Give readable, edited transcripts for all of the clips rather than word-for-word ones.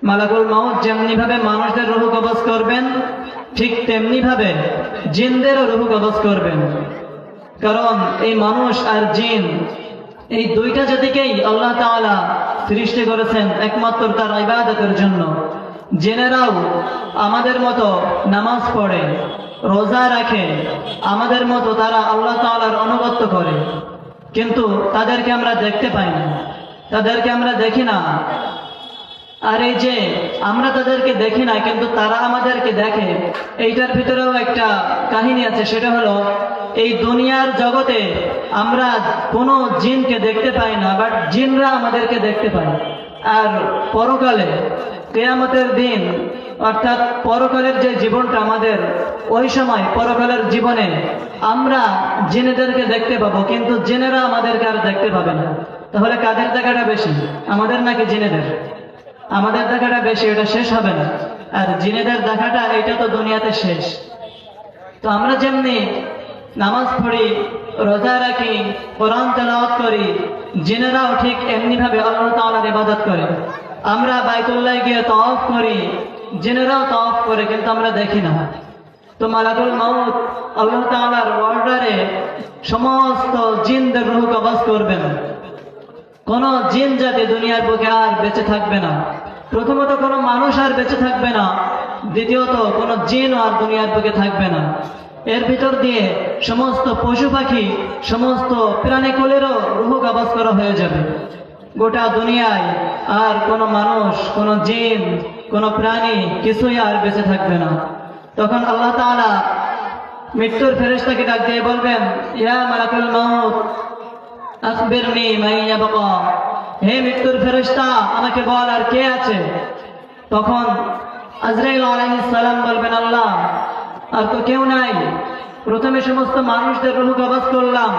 মালাকুল মাউত যেমনি ভাবে মানুষদের রূহ কবজ করবেন, ঠিক তেমনি ভাবে জিনদেরও রূহ কবজ করবেন। কারণ এই মানুষ আর জিন, এই দুইটা জাতিকেই আল্লাহ তাআলা সৃষ্টি করেছেন একমাত্র তার ইবাদতের জন্য। জিনেরাও আমাদের মতো নামাজ পড়ে, রোজা রাখে, আমাদের মতো তারা আল্লাহ তাআলার আনুগত্য করে, কিন্তু তাদেরকে আমরা দেখতে পাই না, তাদেরকে আমরা দেখি না। আর এই যে আমরা তাদেরকে দেখি না কিন্তু তারা আমাদেরকে দেখে, এইটার ভিতরেও একটা কাহিনী আছে। সেটা হলো, এই দুনিয়ার জগতে আমরা কোনো জিনকে দেখতে পাই না, বাট জিনরা আমাদেরকে দেখতে পায়। আর পরকালে কিয়ামতের দিন, অর্থাৎ পরকালের যে জীবনটা আমাদের, ওই সময় পরকালের জীবনে আমরা জিনেদেরকে দেখতে পাবো, কিন্তু জিনেরা আমাদেরকে আর দেখতে পাবে না। তাহলে কাদের দেখাটা বেশি, আমাদের নাকি জিনেদের? আমাদের দেখাটা বেশি, এটা শেষ হবে না। আর জিনেদের দেখাটা, এটা তো দুনিয়াতে শেষ। তো আমরা যেমনি নামাজ পড়ি, রোজা রাখি, কোরআন তেলাওয়াত করি, জিনেরাও ঠিক এমনি ভাবে আল্লাহ তাআলার ইবাদত করে। আমরা বাইতুল্লাহ গিয়ে তাওয়াফ করি, জিনেরাও তাওয়াফ করে, কিন্তু আমরা দেখি না। তো মালাকুল মাউত আল্লাহ তাআলার অর্ডারে সমস্ত জিনদের রূহ কবজ করবেন। কোন জিন জাতি দুনিয়ার বুকে আর বেঁচে থাকবে না। প্রথমত কোনো মানুষ আর বেঁচে থাকবে না, দ্বিতীয়ত কোনো জিন আর দুনিয়ার বুকে থাকবে না। এর ভিতর দিয়ে সমস্ত পশু পাখি, সমস্ত প্রাণীকুলেরও রূহ কবজ করা হয়ে যাবে। গোটা দুনিয়ায় আর কোনো মানুষ, কোনো জিন, কোনো প্রাণী কিছুই আর বেঁচে থাকবে না। তখন আল্লাহ তাআলা মৃত্যুর ফেরেশতাকে ডাক দিয়ে বলবেন, ইয়া মালাকুল মাউত আখবিরনি মান ইয়াবকা, হে মৃত্যুর ফেরেশতা, আমাকে বল আর কে আছে। তখন আজরাইল আলাইহিস সালাম বলবেন, আল্লাহ, আর তো কেউ নাই। প্রথমে সমস্ত মানুষদের রূহ কবজ করলাম,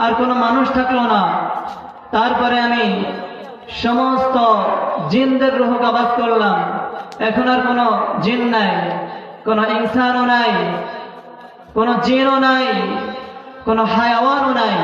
আর কোনো মানুষ থাকলো না। তারপরে আমি সমস্ত জিনদের রূহ কবজ করলাম, এখন আর কোনো জিন নাই, কোনো ইনসানও নাই, কোনো জিনও নাই, কোনো হায়াওয়ানও নাই।